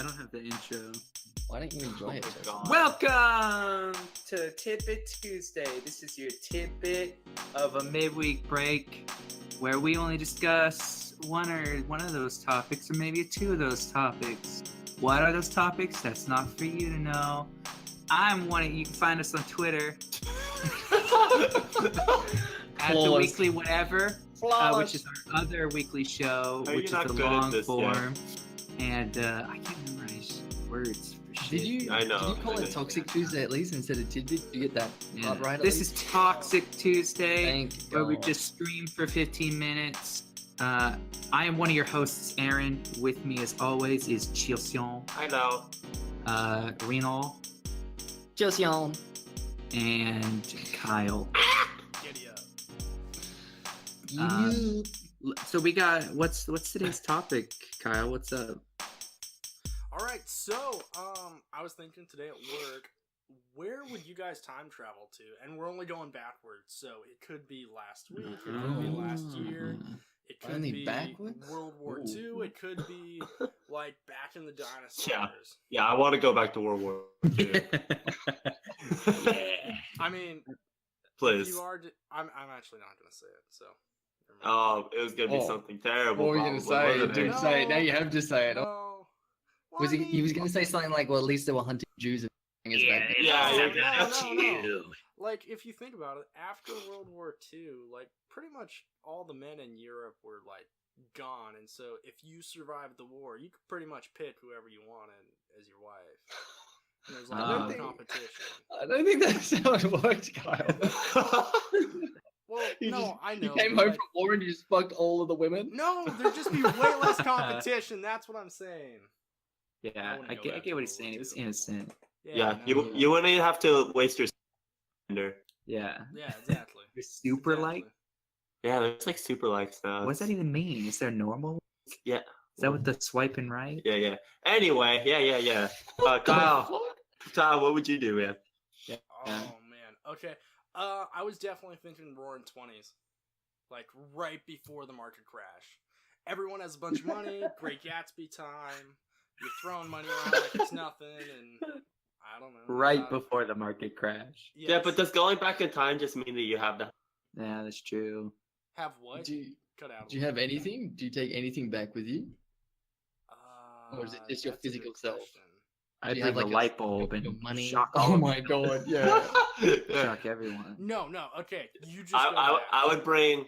don't have the intro. Why don't you enjoy it? Welcome to Tidbit Tuesday. This is your tidbit of a midweek break where we only discuss one of those topics, or maybe two of those topics. What are those topics? That's not for you to know. I'm one of you. Can find us on Twitter at the Weekly Whatever, which is our other weekly show, which is the long form. And I can't memorize words for shit. I know. Did you call it Toxic Tuesday at least instead of Tidbit? Did you get that part right? This is Toxic Tuesday, where we just stream for 15 minutes. I am one of your hosts, Aaron. With me, as always, is Chilsion. I know. Renal. Chilsion. And Kyle. Giddy up. So we got what's today's topic, Kyle? What's up? All right, so I was thinking today at work, where would you guys time travel to? And we're only going backwards, so it could be last week, it could be last year, it could be backwards? World War II, it could be like back in the dinosaurs. Yeah, I want to go back to World War II. I mean, please. If you are, I'm actually not gonna say it. So. Oh, it was gonna be something terrible. What were you gonna say? Dude, say it. Now you have to say it. No. Well, he was gonna say something like, "Well, at least they were hunting Jews." No. Like, if you think about it, after World War II, like pretty much all the men in Europe were like gone, and so if you survived the war, you could pretty much pick whoever you wanted as your wife. And there's like no competition. I don't think that's how it works, Kyle. Well, I know. You came home from war and you just fucked all of the women? No, there'd just be way less competition. That's what I'm saying. Yeah, I get what he's saying. It was innocent. Yeah, you wouldn't even have to waste your gender. Yeah. Yeah, exactly. You're super like? Yeah, there's like super likes now. What does that even mean? Is there normal? Yeah. Is that with the swiping right? Yeah. Anyway, yeah. Kyle, what would you do, man? Yeah. Oh, man. Okay. I was definitely thinking Roaring 20s. Like, right before the market crash. Everyone has a bunch of money, Great Gatsby time, you're throwing money around like it's nothing, and I don't know. Right before the market crash. Yes. Yeah, but does going back in time just mean that you have the... Yeah, that's true. Have what? Cut out. Do you have anything? Do you take anything back with you? Or is it just your physical self? I'd bring a light bulb and money. Shock oh my god, yeah. Shock everyone. No, okay. You just I would bring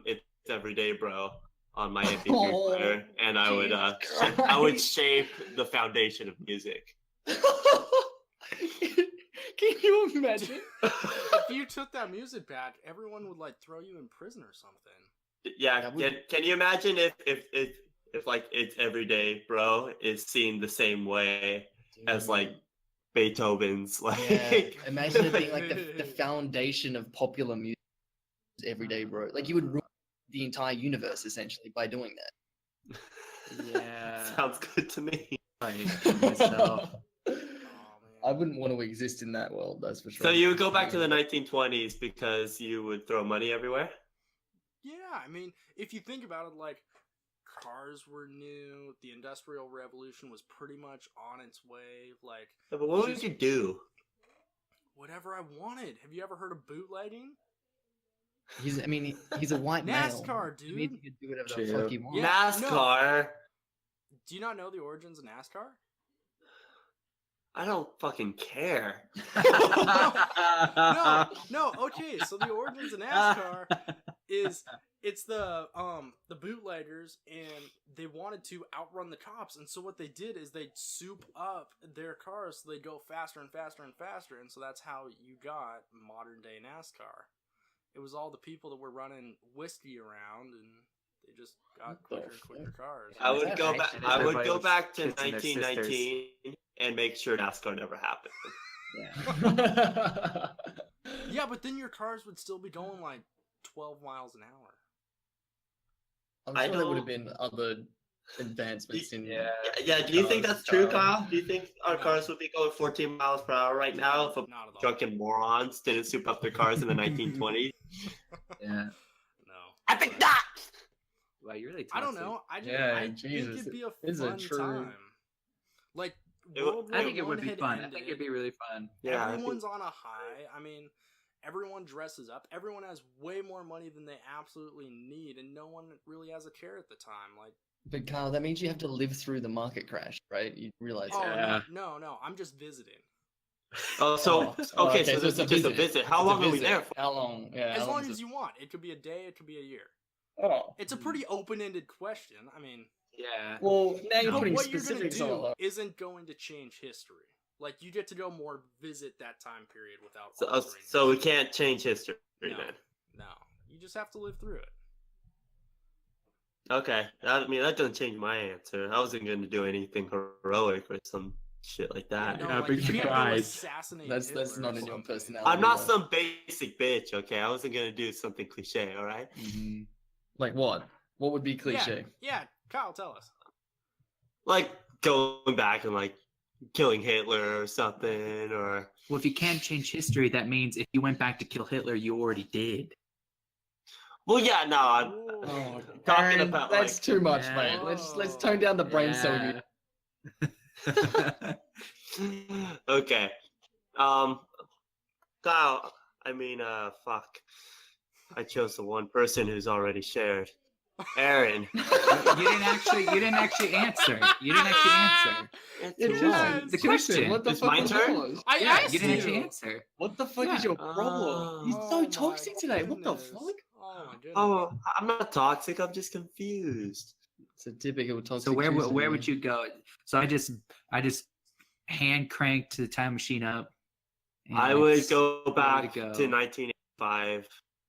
It's Everyday Bro on my MP3 player, and I would shape the foundation of music. Can you imagine? If you took that music back, everyone would like throw you in prison or something. Yeah, can you imagine if like It's Everyday Bro is seen the same way as like Beethoven's imagine it being like the foundation of popular music. Everyday Bro, like you would ruin the entire universe essentially by doing that. Yeah, sounds good to me. Myself. I wouldn't want to exist in that world, that's for sure. So you would go back to the 1920s because you would throw money everywhere? Yeah, I mean, if you think about it, like, cars were new, the Industrial Revolution was pretty much on its way, like... Yeah, but what would you do? Whatever I wanted. Have you ever heard of bootlegging? He's a white male. NASCAR, dude. He could do whatever the fuck he wants. Yeah, NASCAR? No. Do you not know the origins of NASCAR? I don't fucking care. No, okay, so the origins of NASCAR is it's the bootleggers, and they wanted to outrun the cops, and so what they did is they'd soup up their cars so they'd go faster and faster and faster, and so that's how you got modern day NASCAR. It was all the people that were running whiskey around, and they just got quicker and quicker cars. I would go back to 1919 and make sure NASCAR never happened. Yeah. Yeah, but then your cars would still be going like 12 miles an hour. I'm sure there would have been other advancements in... Yeah, do you think that's true, Kyle? Do you think our cars would be going 14 miles per hour right now if drunken morons didn't soup up their cars in the 1920s? Yeah. No. I think not! Wow, you're really toxic. I don't know. I think it'd be a fun time. Like It World would- War I think it would I be had fun. I ended. think it'd be really fun. Yeah, I think- Everyone's on a high. I mean, everyone dresses up. Everyone has way more money than they absolutely need, and no one really has a care at the time. Like, But Kyle, that means you have to live through the market crash, right? You realize oh Yeah. no, I'm just visiting. Oh, so Oh, okay, so so this it's is just a visit. How It's a long are we visit. there for? How long? Yeah, As how long is as it? you want. It could be a day. It could be a year. Oh. It's a pretty open-ended question. I mean, Yeah. Well, now you're but putting what you're gonna specifics on it. do though. isn't going to change history. Like, you get to go more visit that time period without So, altering so we history. can't change history No. then. No, you just have to live through it. Okay, I mean that doesn't change my answer. I wasn't going to do anything heroic or some shit like that. No, Yeah, like, big you can't go surprise. assassinate That's Hitler not or in your something. personality. I'm not though. some basic bitch. Okay, I wasn't going to do something cliche. All right. Mhm. Like what? What would be cliche? Yeah, Kyle, tell us. Like going back and like killing Hitler or something, or Well, if you can't change history, that means if you went back to kill Hitler, you already did. well, yeah, no, I'm Whoa. talking Aaron, about that's like too much, Yeah. mate. Let's tone down the brain cell. Yeah. okay. Kyle, I mean, fuck. I chose the one person who's already shared. Aaron. You didn't actually answer. You didn't actually answer. It's Yeah, just the question. What the It's fuck my was turn? yours? I Yeah, asked you didn't you. actually answer. What the fuck is Yeah. your problem? He's Oh so my toxic today. What the goodness. fuck? Oh my goodness. Oh, I'm not toxic. I'm just confused. It's a typical toxic. So where Tuesday. would you go? So I just hand cranked the time machine up. and I would it's go ready back to go. to 1985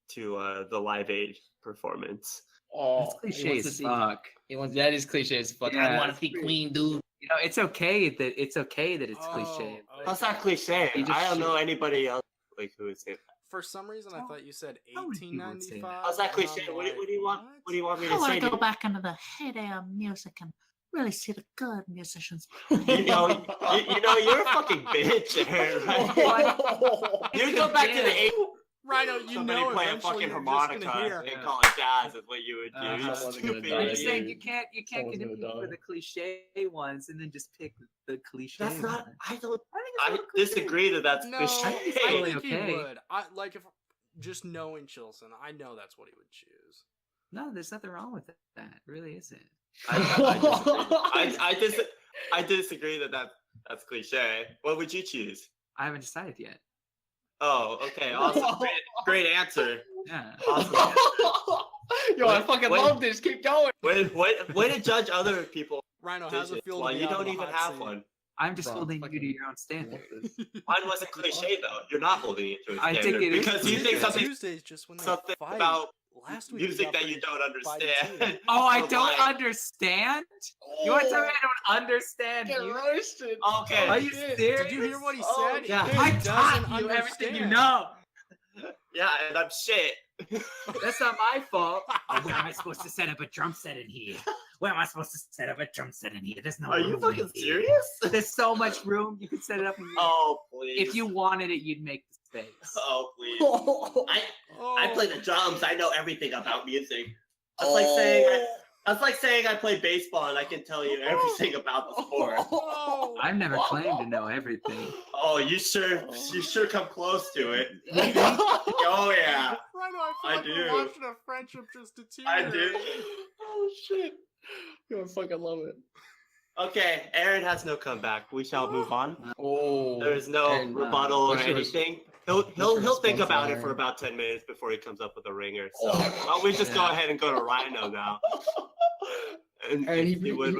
to the Live Aid performance. Oh, That's cliche as fuck. That is cliche as fuck. I Yeah, want it's to see pretty- Queen, dude. You know, it's okay that it's cliche. Oh, That's not cliche. You just I don't know shit. anybody else like who would say that. For some reason, I thought you said How many people would say that? 1895. How's that and cliche? I'm What do you want? like, What do you want me I to want say? to go back into the heyday of music and really see the good musicians. You know, you're a fucking bitch, Aaron. Right? You go back to the 80s. Rhino, you Somebody know play a eventually fucking you're just harmonica gonna hear. and call it jazz is what you would do. Uh-huh. You Someone's gonna stupid die, I'm Yeah, just idiot. saying you can't Someone's gonna compete for die. the cliche ones and then just pick the cliche. That's not. one. I don't. I think it's I a little cliche. disagree that that's No, cliche. I totally think he okay. would. I like if just knowing Chilson, I know that's what he would choose. No, there's nothing wrong with that. It really isn't. I disagree that that's cliche. What would you choose? I haven't decided yet. Oh, okay, awesome, great answer. Yeah. Awesome. Yo, I fucking Wait. love this. Keep going. Way to judge other people. Rhino, how's it feel? Well, to be you out of don't the even hot have seat? one. I'm just Bro, holding you fucking- to your own standard. Mine wasn't cliche though. You're not holding it to a I think standard it is because you think cliche. something Tuesdays just when they something fight. about Last week we music got that you pretty don't 5-2. understand. Oh, I Or don't why. understand? You want to tell me I don't understand Get you? roasted. Okay. Are you shit. serious? Did you hear what he Oh, said? yeah. He I doesn't taught you everything you understand. know. Yeah, and I'm shit. That's not my fault. Oh, where am I supposed to set up a drum set in here? Where am I supposed to set up a drum set in here? There's no Are room you in fucking here. serious? There's so much room. You could set it up. In here. Oh please. If you wanted it, you'd make the space. Oh please. I Oh. play the drums. I know everything about music. That's like saying I play baseball and I can tell you everything about the sport. Oh. I've never claimed to know everything. Oh, you sure come close to it. Oh yeah, Rhino, I feel I like we're do. watching a friendship just I deteriorate. do. Oh shit. Yo, I fucking love it. Okay, Aaron has no comeback. We shall move on. Oh. There is no Aaron, rebuttal or what's your- anything. your He'll think response, about it Aaron? for about 10 minutes before he comes up with a ringer. So Oh. why don't we just go Yeah. ahead and go to Rhino now? And Aaron, see what-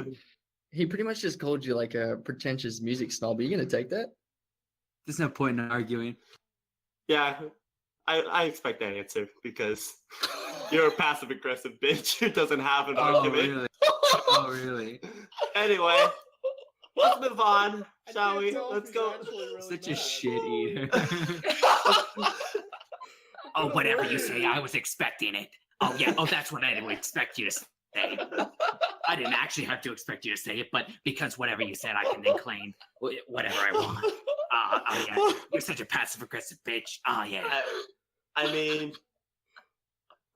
he pretty much just called you like a pretentious music snob. Are you gonna take that? There's no point in arguing. yeah, I expect that answer because you're a passive aggressive bitch who doesn't have an Oh, argument. really? Oh, really? Anyway, let's move on, I shall can't we? tell if Let's he's go. actually really Such a mad. shit eater. Oh, whatever you say, I was expecting it. Oh, yeah. Oh, that's what I would expect you to say. I didn't actually have to expect you to say it, but because whatever you said, I can then claim whatever I want. Oh, yeah. You're such a passive aggressive bitch. Oh, yeah. I mean,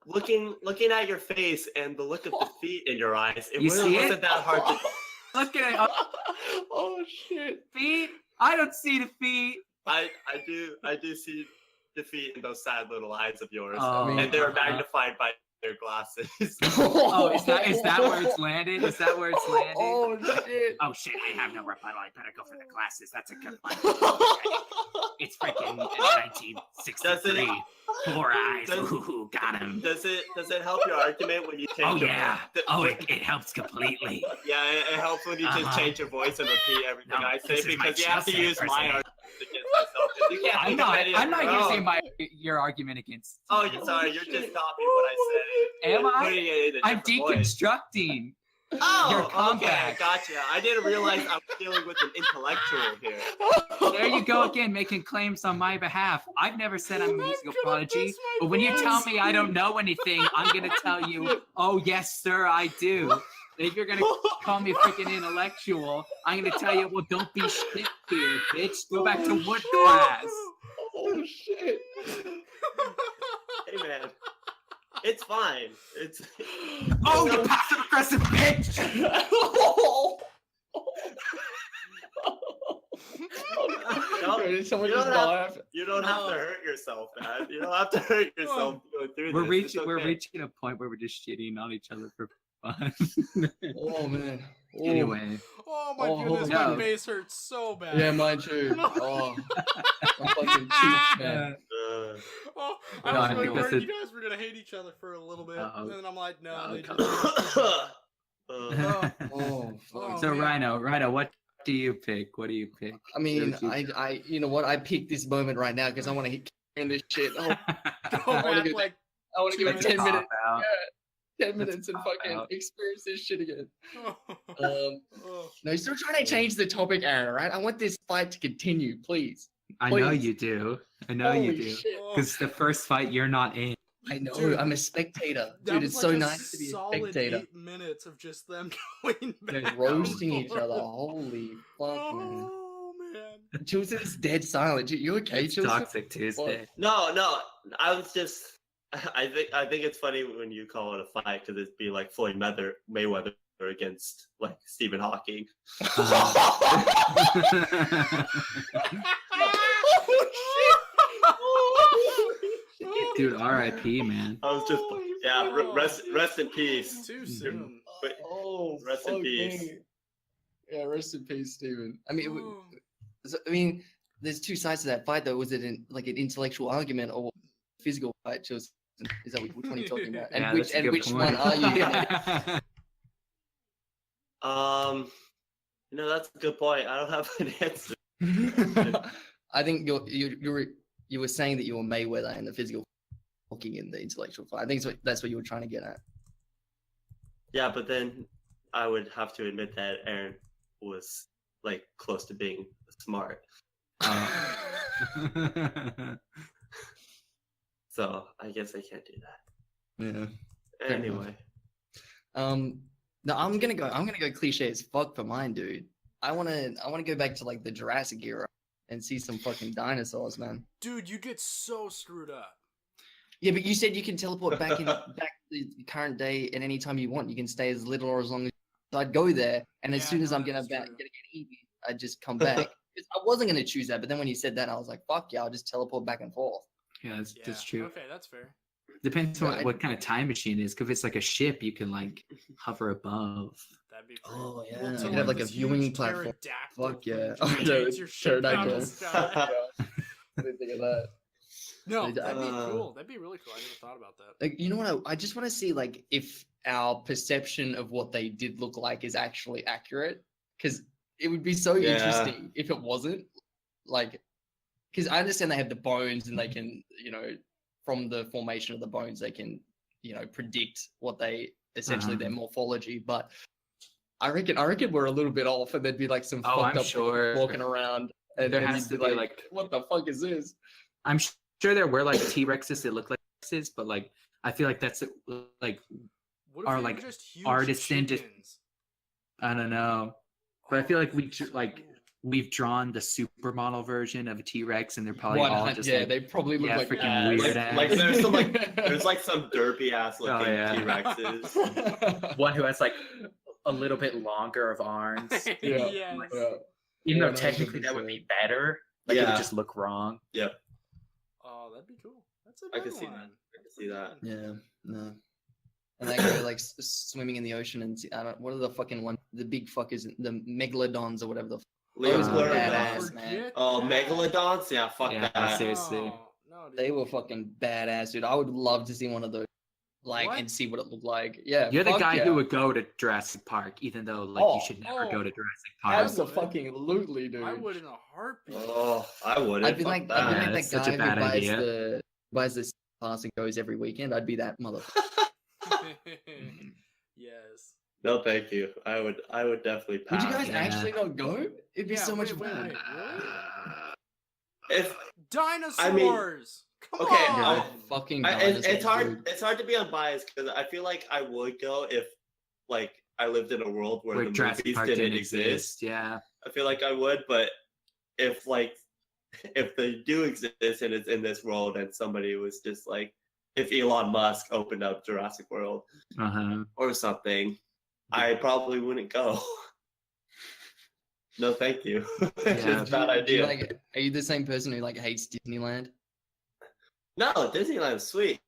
looking at your face and the look of defeat in your eyes, it You really see it? wasn't that hard to. looking at Oh shit. feet. I don't see the feet. I do see defeat in those sad little eyes of yours, Oh, and they're uh-huh. magnified by their glasses. Oh, is that where it's landed? Is that where it's landed? Oh shit. Oh shit, I have no rebuttal. I better go for the glasses. That's a good one. It's freaking 1963. Four eyes. Ooh, got him. Does it help your argument when you change? Oh your yeah. vo- Oh, it helps completely. Yeah, it helps when you just Uh-huh. change your voice and repeat everything No, I say, this is my because you have to Chelsea use my impersonation. argument against myself. 'cause you can't I'm think of not. any of I'm not your using own. your argument against. Oh, you're sorry. You're just copying what I said. Am I? Putting it in a I'm different voice. deconstructing. Oh, your okay, comeback. gotcha. I didn't realize I was dealing with an intellectual here. There you go again, making claims on my behalf. I've never said I'm a musical prodigy, but when you tell me I don't know anything, I'm gonna tell you, oh yes, sir, I do. If you're gonna call me freaking intellectual, I'm gonna tell you, well, don't be shit here, bitch. Go back to wood class. Oh shit. Hey, man. It's fine. It's. Oh, you passive aggressive bitch! Did someone you just don't have- laugh? You don't have to hurt yourself, man. You don't have to hurt yourself going through We're this. It's reaching okay. a point where we're just shitting on each other for fun. Oh man. Oh. Anyway, Oh my Oh, goodness, no. my face hurts so bad. Yeah, mine too. Oh, I'm fucking cheap, man. Uh, Oh, I No, was I really think that's worried it. you guys were gonna hate each other for a little bit, Uh-oh. and then I'm like, no, Oh, they come just. Oh, fuck. so man. Rhino, what do you pick? What do you pick? I mean, What would you I, you know what? I picked this moment right now because I want to hit in this shit. Oh, Go wanna back get- like. I want to give it 10 Cop minutes, out. 10 minutes and cop fucking out. experience this shit again. Oh. No, you're still trying to change the topic, Aaron. All right, I want this fight to continue, please. I know Please. you do. I know you Holy do. shit. Because the first fight you're not in. I know. Dude, I'm a spectator, That dude. was It's like so a nice to be a solid spectator. 8 minutes of just them going They're back roasting and each other. forth. Holy fuck, man. Oh man. Chilson's dead silent. You okay, It's Chilson? Toxic Tuesday. no. I was just. I think it's funny when you call it a fight because it'd be like Floyd Mayweather against like Stephen Hawking. Dude, R.I.P. man. I was just Holy yeah. fuck. Rest in peace. Too soon. Wait, Oh, Rest in fuck peace. me. Yeah, rest in peace, Stephen. I mean, Oh. I mean, there's two sides to that fight, though. Was it like an intellectual argument or physical fight? Chilson? Is that which one are you talking about? And Yeah, which that's a good which point. one are you? That's a good point. I don't have an answer. I think you were saying that you were Mayweather in the physical, Hawking in the intellectual fight. I think that's what you were trying to get at. Yeah, but then I would have to admit that Aaron was like close to being smart. So I guess I can't do that. Yeah. Fair Anyway. No, I'm gonna go cliche as fuck for mine, dude. I wanna go back to like the Jurassic era and see some fucking dinosaurs, man. Dude, you get so screwed up. Yeah, but you said you can teleport back to the current day at any time you want. You can stay as little or as long as. So I'd go there, and as Yeah, soon as no, I'm gonna that's get true. eaten, I'd just come back. 'Cause I wasn't gonna choose that, but then when you said that, I was like, "Fuck yeah, I'll just teleport back and forth." Yeah, that's Yeah. true. Okay, that's fair. Depends Yeah, on what kind of time machine it is. 'Cause if it's like a ship, you can like hover above. That'd be great. Oh yeah, Well, you to, could have like a this viewing huge platform. pterodactyl Fuck yeah! thing Oh, just no, takes your ship down to the sky. I didn't think of that. No, Dude, that'd be uh, cool. That'd be really cool. I never thought about that. Like, you know what? I just want to see like if our perception of what they did look like is actually accurate, because it would be so Yeah. interesting if it wasn't. Like, because I understand they have the bones and they can, from the formation of the bones, they can, predict what they essentially their morphology. But I reckon we're a little bit off, and there'd be like some Oh, fucked I'm up sure. walking around, and There then has you'd to be, like- what the fuck is this? I'm sure there were like T-Rexes that look like Rexes, but like I feel like that's like What if Are, they were like, just huge our descendant- chickens? I don't know. But I feel like that'd be so cool. we've drawn the supermodel version of a T-Rex, and they're probably all just yeah, like they probably look yeah, like freaking weird ass. Like there's some there's like some derpy ass looking Oh, yeah. T-Rexes. one who has like a little bit longer of arms. Yeah. Yes. Even though 100%. technically that would be better. Like it would Yeah. just look wrong. Yep. Oh, that'd be cool. That's a I good can see one. that. I can That's see pretty that. good. Yeah, no. And they go like swimming in the ocean and see, I don't. What are the fucking one? The big fuckers, the megalodons or whatever the. Those Uh, were badass, man. Forget Oh, that. megalodons? Yeah, fuck Yeah, that. seriously. No, dude. They were fucking badass, dude. I would love to see one of those, like, What? and see what it looked like. Yeah, You're the fuck guy yeah. who would go to Jurassic Park, even though like Oh, you should never go to Jurassic I Park. would. Absolutely, dude. I would in a heartbeat. Oh, I wouldn't. I'd be Fuck like, that. I'd be like that's that such a guy bad who buys idea. the pass and goes every weekend. I'd be that motherfucker. Yes. No, thank you. I would definitely Would pass. you guys Yeah. actually not go? It'd be Yeah, so much wait, fun. wait. Really? If Dinosaurs. Come okay, on. Oh, fucking it's dinosaurs, hard. dude. It's hard to be unbiased because I feel like I would go if, like, I lived in a world where Where the Jurassic movies Park didn't didn't exist. Yeah. I feel like I would, but if they do exist and it's in this world and somebody was just like, if Elon Musk opened up Jurassic World Uh-huh. or something, I probably wouldn't go. No, thank you. It's Yeah. just a bad Do you, idea. like, are you the same person who like hates Disneyland? No, Disneyland's sweet.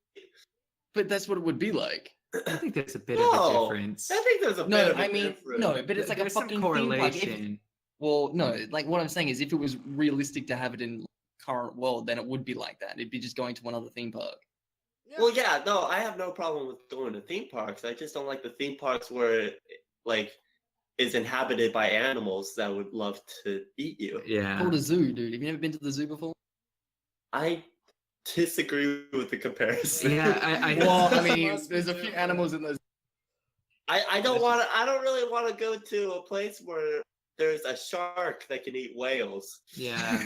But that's what it would be like. I think there's a bit of a No, difference. I think there's a No, bit of a I mean, difference. no, but it's like There's a some fucking theme park. correlation. Well, no, like what I'm saying is, if it was realistic to have it in current world, then it would be like that. It'd be just going to another theme park. Yeah. Well, yeah, no, I have no problem with going to theme parks. I just don't like the theme parks where, like, is inhabited by animals that would love to eat you. Yeah. Called a zoo, dude. Have you never been to the zoo before? I disagree with the comparison. Yeah, I Well, I Must mean, be there's a few different. animals in those. I don't want to. I don't really want to go to a place where there's a shark that can eat whales. yeah.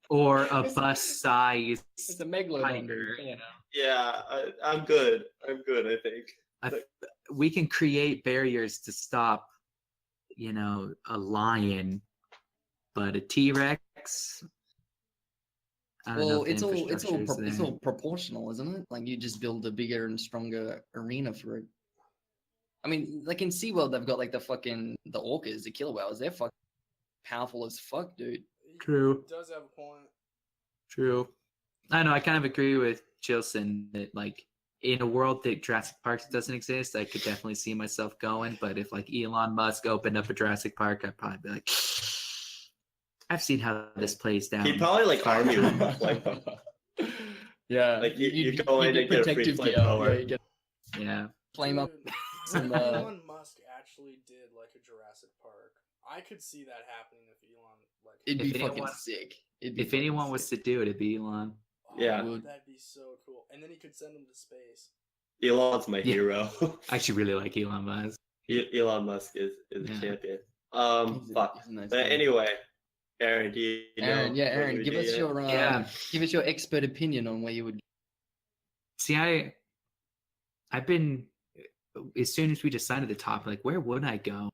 Or a bus-sized It's a megalodon, tiger, dude. you know. Yeah, I'm good. I'm good. I think. We can create barriers to stop, you know, a lion, but a T-Rex. I don't know Well, if the it's infrastructure's all there. proportional, isn't it? Like you just build a bigger and stronger arena for it. I mean, like in SeaWorld, they've got like the orcas, the killer whales. They're fucking powerful as fuck, dude. True. He does have a point. True. I know. I kind of agree with Jilson that, like, in a world that Jurassic Park doesn't exist, I could definitely see myself going. But if like Elon Musk opened up a Jurassic Park, I'd probably be like, I've seen how this plays down. He'd probably like arm you. Like, Yeah, Like, you go in and get a free flamethrower. Yeah, you get Yeah. flame up. Dude, some, what if uh, Elon Musk actually did like a Jurassic Park? I could see that happening if Elon like. It'd If be fucking anyone- sick. It'd be If fucking anyone was sick. to do it, it'd be Elon. Oh, Yeah. that'd be so cool. And then he could send him to space. Elon's my Yeah. hero. I actually really like Elon Musk. Elon Musk is a Yeah. champion. He's a- Fuck. he's a nice But guy. anyway, Aaron, do you know? Aaron, yeah, where Aaron, you give would us do your Yeah. give us your expert opinion on where you would. See, I've been, as soon as we decided the topic, like, where would I go?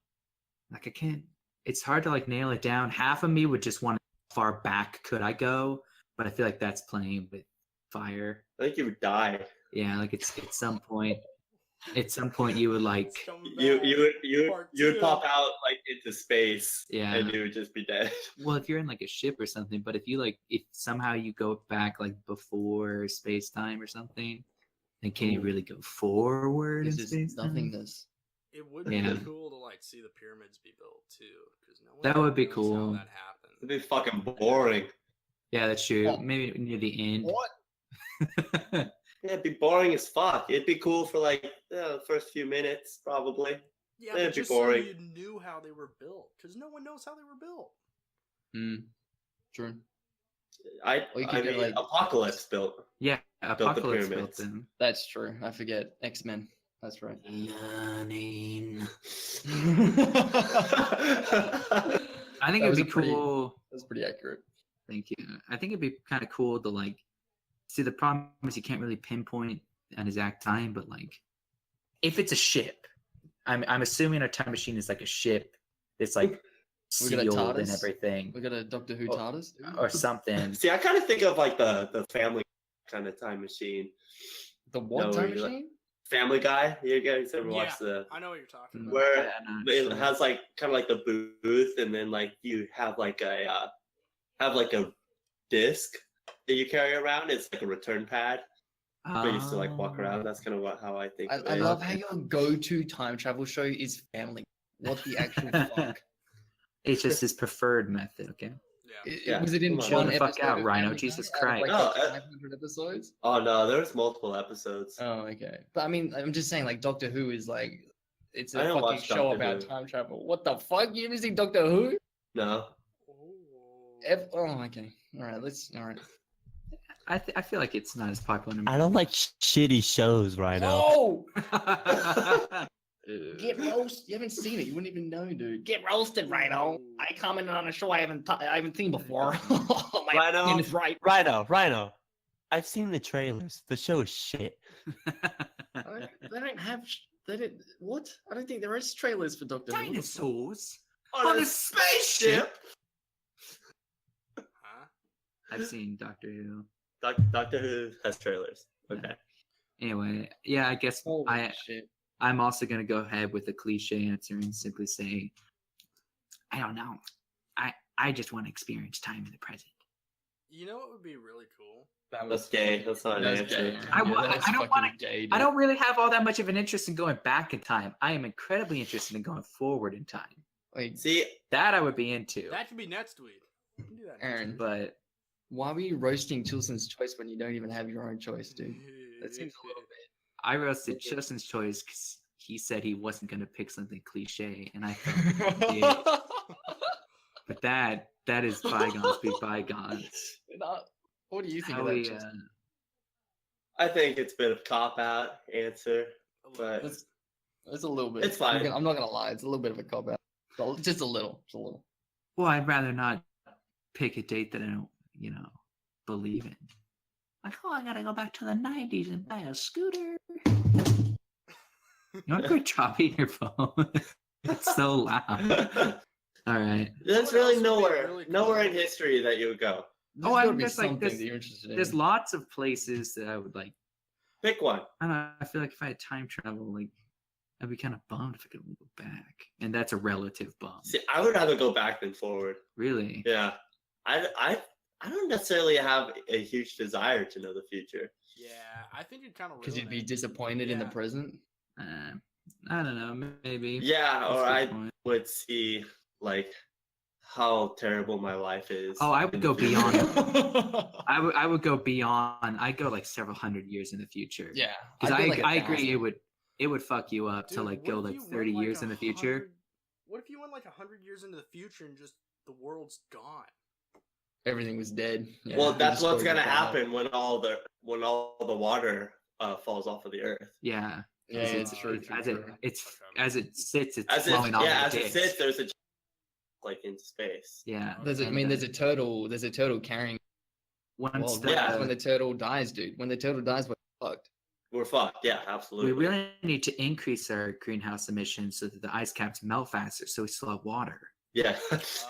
Like, I can't. It's hard to like nail it down. Half of me would just want to, how far back could I go? But I feel like that's playing with fire. I think you would die. Yeah, like it's at some point. At some point, you would like. It's coming You back. you Part would two. pop out like into space, Yeah. and you would just be dead. Well, if you're in like a ship or something, but if you like, if somehow you go back like before space time or something, then can you Ooh. really go forward in It's just space time? nothingness. It would be Yeah. cool to like see the pyramids be built too, because no one That would be knows cool. How that happened. It'd be fucking boring. Yeah, that's true. Oh. Maybe near the end. What? Yeah, it'd be boring as fuck. It'd be cool for like the first few minutes, probably. Yeah, That'd but be just boring. so you knew how they were built, because no one knows how they were built. Mm, true. I Or you could I get, mean, like- Apocalypse built. Yeah, the Apocalypse built pyramids. them. That's true. I forget X-Men. That's right. I think That it'd was be a pretty- cool. That's pretty accurate. Thank you. I think it'd be kind of cool to like see. The problem is you can't really pinpoint an exact time, but like if it's a ship, I'm assuming a time machine is like a ship that's like We got a sealed and TARDIS. everything We got a Doctor Who Oh. TARDIS. dude. or something. See, I kind of think of like the family kind of time machine. The what No, time you're like- machine? Family Guy. You guys ever watch the I know what you're talking about. where Yeah, not it sure. has like kind of like the booth, and then like you have like a disc that you carry around. It's like a return pad. But you still like walk around. That's kind of how I think of I it. love how your go-to time travel show is Family. What the actual fuck? It's just his preferred method, okay? Yeah. Yeah, Was it in come on. Chill one the fuck episode out, of Rhino, Family Jesus Guy out of, like, Christ. No, 500 episodes? Oh no, there's multiple episodes. Oh, okay. But I mean, I'm just saying, like, Doctor Who is like, it's I a don't fucking watch show Doctor about Who. time travel. What the fuck? You ever seen Doctor Who? No. Oh, okay. All right, all right. I feel like it's not as popular. I don't like shitty shows right now. Oh! Uh, Get roasted. You haven't seen it. You wouldn't even know, dude. Get roasted, Rhino. I commented on a show I haven't seen before. My Rhino? opinion is right. Rhino. I've seen the trailers. The show is shit. They don't have. They didn't. What? I don't think there is trailers for Doctor Who. Dinosaurs On a spaceship. Huh? I've seen Doctor Who. Doctor Who has trailers. Okay. Anyway, yeah, I guess Holy shit. I'm also gonna go ahead with a cliche answer and simply say, I don't know. I just want to experience time in the present. You know what would be really cool? That's gay. That's not an That's answer. gay. I Yeah, that's don't fucking wanna- gay, I dude. don't really have all that much of an interest in going back in time. I am incredibly interested in going forward in time. Wait, See, That I would be into. That could be next week. We can do that. Aaron, But why were you roasting Tilson's choice when you don't even have your own choice, dude? That seems a little bit. I roasted Chosen's choice because he said he wasn't gonna pick something cliche, and I felt he did. But that is bygones be bygones. What do you think How of that? we, Tristan? I think it's a bit of a cop-out answer, but It's a little bit. It's fine. I'm not gonna lie. It's a little bit of a cop out. Just a little. Just a little. well, I'd rather not pick a date that I don't, believe in. Like, oh, I gotta go back to the 90s and buy a scooter. You want to quit chopping your phone? It's so loud. All right. there's What really else would be nowhere, really cool? nowhere in history that you would go. Oh, There's I'm gotta be just like something this- that you're interested in. There's lots of places that I would like. Pick one. I don't know. I feel like if I had time travel, like, I'd be kind of bummed if I could only go back, and that's a relative bum. See, I would rather go back than forward. Really? Yeah, I don't necessarily have a huge desire to know the future. Yeah, I think you'd kind of because you'd be disappointed in the Yeah. present. I don't know. Maybe. Yeah, That's or a good I point. would see like how terrible my life is. Oh, I would in go the future. beyond. I would go beyond. I'd go like several hundred years in the future. Yeah, Because I'd go like I agree 1,000. it would fuck you up to like go like 30 years in the future. What if you went like 100 years into the future and just the world's gone? Everything was dead. Yeah, Well, you that's just what's go to gonna the happen when all the water falls off of the earth. Yeah. Yeah, As it's true. as it sits, it's As flowing it, off. yeah, the as it disc. sits, there's a like into space. Yeah. There's a turtle. There's a turtle carrying. Once Well, the, yeah, that's when the turtle dies, dude. When the turtle dies, we're fucked. We're fucked. Yeah, we absolutely. really need to increase our greenhouse emissions so that the ice caps melt faster, so we still have water. Yeah,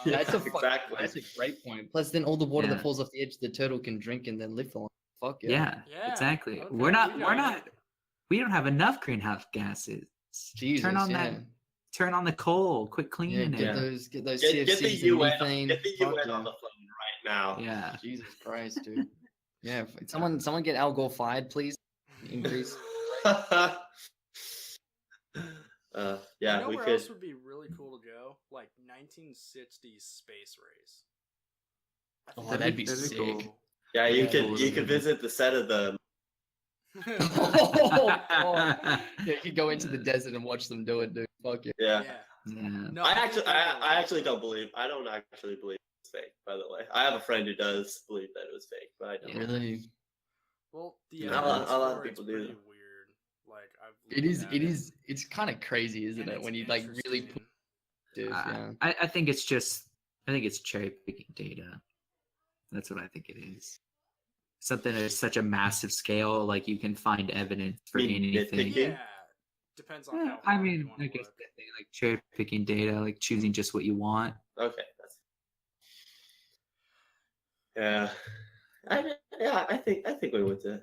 yeah, That's a exactly. That's a great point. Plus, then all the water Yeah. that falls off the edge, the turtle can drink and then live for long. Fuck yeah. Yeah, Yeah, exactly. okay, We're not. we We're got not. We don't have enough greenhouse gases. Jesus, turn on yeah. that. Turn on the coal. Quit Yeah, cleaning get it. those Get CFCs the and UN, methane. get the Fuck UN yeah. on the phone right now. Yeah. Jesus Christ, dude. Yeah, someone get Al Gore fired, please. Increase. Yeah, You know we where could. else would be really cool to go? Like 1960s space race. I think Oh, that'd be sick. cool. Yeah, you Yeah, could cool, you yeah. could visit the set of the. Oh, yeah, you could go into the desert and watch them do it, dude. Fuck yeah. Yeah, Yeah. No, I think actually that'd be I really actually cool. don't believe. I don't actually believe it's fake. By the way, I have a friend who does believe that it was fake, but I don't. Really? Well, the A evidence lot of for it's people do. pretty weird. Like I've. It looked is. at It is. It's kind of crazy, isn't and it? it's When you like really interesting. put it. Yeah. I think it's just. I think it's cherry picking data. That's what I think it is. Something at such a massive scale, like you can find evidence for Mean anything. nitpicking? Yeah, depends on how. I hard you mean, wanna I guess look. that thing, like cherry picking data, like choosing just what you want. Okay. Yeah. I think we went to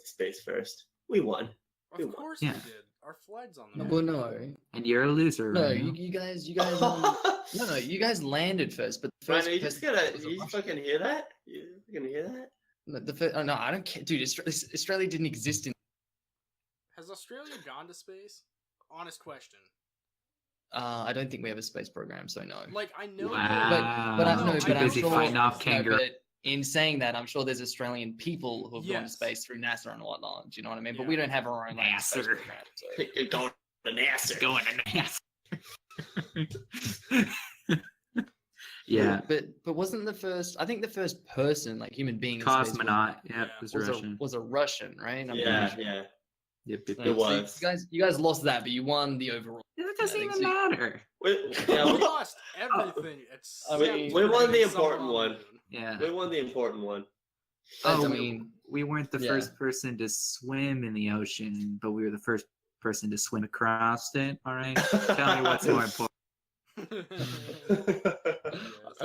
space first. We won. Of course Yeah. we did. Our flag's on the Well, map. no, And you're a loser. no, Rhino. you guys, no, you guys landed first, but the Ryan, first are you just person gonna? was a You Russian. fucking hear that? You fucking hear that? No, oh, no, I don't care, dude. Australia didn't exist in. Has Australia gone to space? Honest question. I don't think we have a space program, so no. Like I know. Wow. But No, no, too but I'm busy sure, fighting off no, kangaroo. but in saying that, I'm sure there's Australian people who have gone to Yes. space through NASA and whatnot. Do you know what I mean? But Yeah. we don't have our own like, space NASA. program. So. You're going to NASA. Going to NASA. Yeah. But wasn't the first? I think the first person, like human being, in space Cosmonaut. Yeah, Yeah. was was Russian. was a Russian, right? I'm Yeah, pretty sure. yeah. Yep, yep, So yep. was. you guys lost that, but you won the overall. It doesn't Yeah, even they- matter. Yeah, We we, lost everything. I mean, except we won for the someone important on the one. moon. Yeah. we won the important one. I Oh, mean, we weren't the yeah. first person to swim in the ocean, but we were the first person to swim across it. All right. Tell me what's more important. I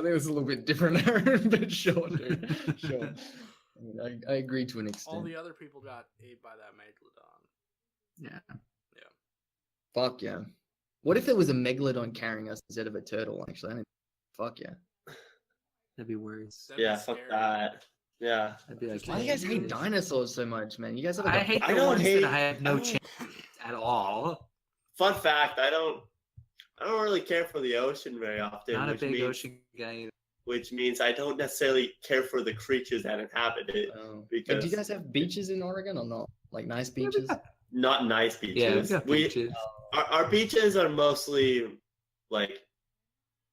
think it's a little bit different, Aaron, but sure, dude. Sure. I mean, I agree to an All extent. the other people got ate by that megalodon. Yeah. Fuck yeah. What if there was a megalodon carrying us instead of a turtle? Actually, I didn't. Fuck yeah. That'd be worse. That'd be Yeah, fuck scary. that. Yeah. I'd be like, Just Why do you guys hate "Hey, dinosaurs so much, man? You guys have like I a hate I the don't ones hate- that I have I no don't- chance at all. Fun fact: I don't really care for the ocean very often, Not a which big means ocean guy either. which means I don't necessarily care for the creatures that inhabit it. Oh. Like, Because do you guys have beaches in Oregon or not? Like nice Yeah, we beaches? got- not nice beaches. Yeah, we got beaches. Our beaches are mostly like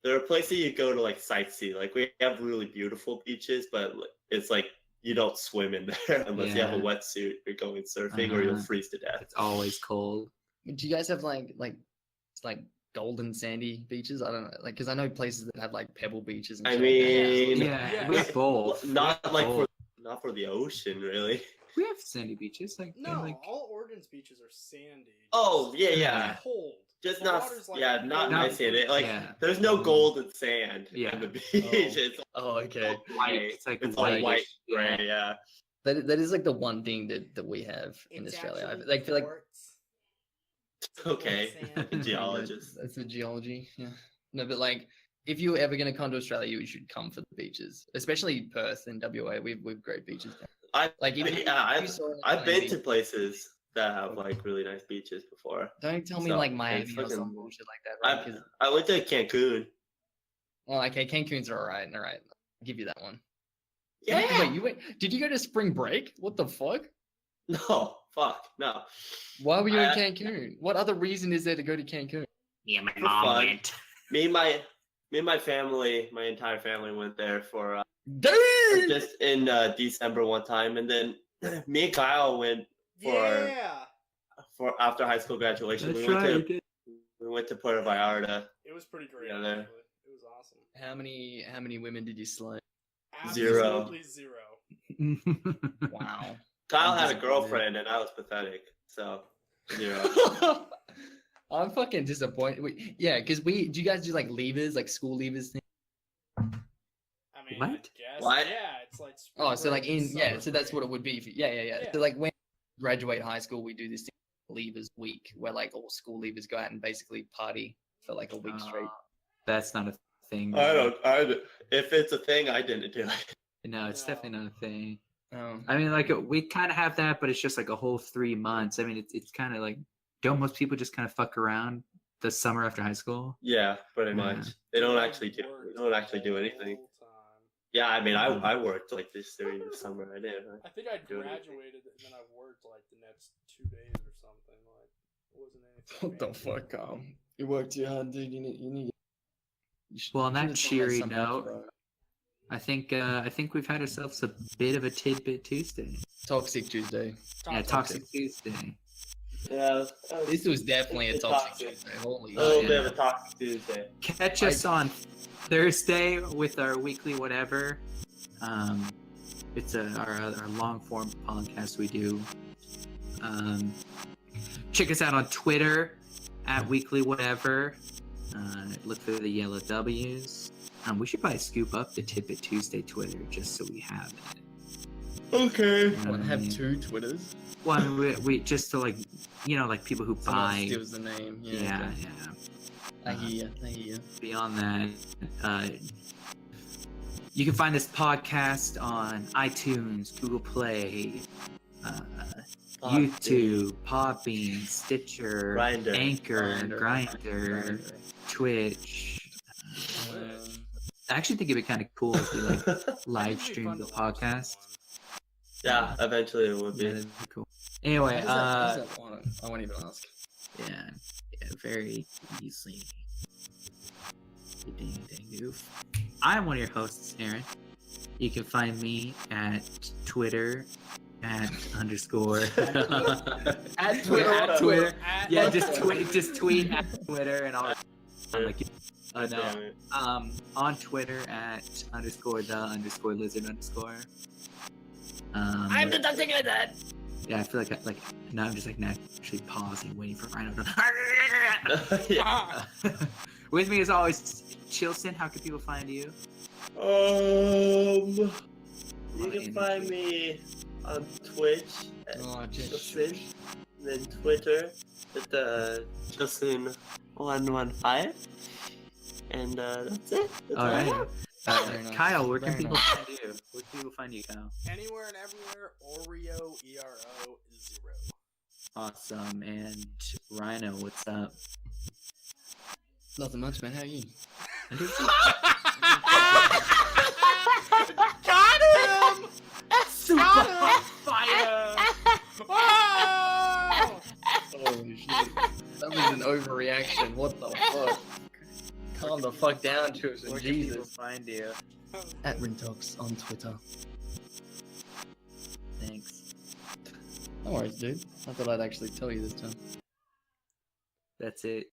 there are places you go to like sightsee. Like we have really beautiful beaches, but it's like you don't swim in there unless you have a Yeah. wetsuit. You're going surfing or you'll Uh-huh. freeze to death. It's always cold. Do you guys have like golden sandy beaches? I don't know, like because I know places that have like pebble beaches. And I shit like that. mean, Yeah, Yeah. we have both. not like both. not for the ocean, really. We have sandy beaches, like in, No, like all Oregon's beaches are sandy. Oh yeah, Just yeah. cold. Just The not water's, like, yeah, not cold. nice in it. Like Yeah. there's no golden sand Yeah. in the beach. Oh. It's Oh, okay. all white. It's like It's all whitish, white, yeah. gray. Yeah. That is like the one thing that we have in Australia. I feel like Okay. Geologist. that's the geology. Yeah. No, but like if you're ever gonna come to Australia, you should come for the beaches, especially Perth and WA. We've great beaches. Down. I've even yeah, if you saw an I've been Australian to beach- places that have like really nice beaches before. Don't tell me So, like it's Miami or fucking- some bullshit like that, right? 'Cause- I went to Cancun. well, okay, Cancun's all right. All right, I'll give you that one. Yeah. Wait, you went? Did you go to spring break? What the fuck? No, fuck, no. Why were you in I- Cancun? What other reason is there to go to Cancun? Yeah, my For mom fun. went. Me and my family, my entire family went there for Dude! just in December one time, and then me and Kyle went Yeah. for after high school graduation. That's we right. went to we went to Puerto Vallarta. It was pretty great. Yeah, there. Actually. It was awesome. How many women did you slay? Zero. Absolutely zero. Wow. Kyle I'm had a disappointed. girlfriend, and I was pathetic. So 0. I'm fucking disappointed. Wait, yeah, because do you guys do like levers, like school levers thing? I mean, What? I guess. What? Yeah, it's like. Oh, so spring like break, yeah, summer so that's what break. it would be. Yeah. Yeah. So like when we graduate high school, we do this thing, levers week, where like all school leavers go out and basically party for like a week straight. That's not a thing. If it's a thing, I didn't do it. No, it's No. definitely not a thing. Oh. I mean, like we kind of have that, but it's just like a whole 3 months. I mean, it's kind of like, don't most people just kind of fuck around the summer after high school? Yeah, pretty Yeah. much. They don't I actually do. worked They don't actually do the anything. whole time. Yeah, I mean, I worked like this during the summer. I did. I think I Do anything. graduated and then I worked like the next 2 days or something. Like, it wasn't anything. What the fancy. fuck, Carl? You worked too hard, dude. You need. Well, on that cheery note, I think we've had ourselves a bit of a tidbit Tuesday. Toxic Tuesday. Yeah, toxic Tuesday. Yeah, This was definitely a It's toxic toxic. Tuesday. Holy a little shit. bit of a toxic Tuesday. Catch us on Thursday with our weekly whatever. It's our long form podcast we do. Check us out on Twitter at weekly whatever. Look for the yellow W's. We should probably scoop up the Tidbit Tuesday Twitter just so we have it. Okay. You know Want what to I have mean? 2 Twitters? Well, I mean, we just to like, like people who Someone buy. steals the name. Yeah. Yeah, okay. yeah. I hear you. I hear you. Beyond that, you can find this podcast on iTunes, Google Play, YouTube, Podbean, Stitcher, Grindr. Anchor, Grindr. Grinder, Twitch. I actually think it'd be kind of cool if we like live stream the podcast. Yeah, eventually it would Yeah, be. that'd be cool. Anyway, How does that work? I won't even ask. yeah, very easily. You dang goof. I'm one of your hosts, Aaron. You can find me at Twitter @_ at Twitter. Yeah, just tweet at Twitter and I'll like no. Damn it. On Twitter at _the_lizard_. I'm deducting like that. Yeah, I feel like now I'm just like naturally pausing, waiting for Rhino to. Yeah. With me as always, Chilson. How can people find you? You can find me on Twitch at Oh, Chilson, then Twitter at Chilson115, and that's it. That's All I right. have. Very nice. Kyle, where can Very people nice. find you? Where can people find you, Kyle? Anywhere and everywhere, Oreo, ERO, 0. Awesome. And Rhino, what's up? Nothing much, man. How are you? Got him! Super fire! Oh! Holy shit. That was an overreaction. What the fuck? Calm the fuck down, Chilson. Where can people Jesus. find you? At Rintox on Twitter. Thanks. No worries, dude. I thought I'd actually tell you this time. That's it.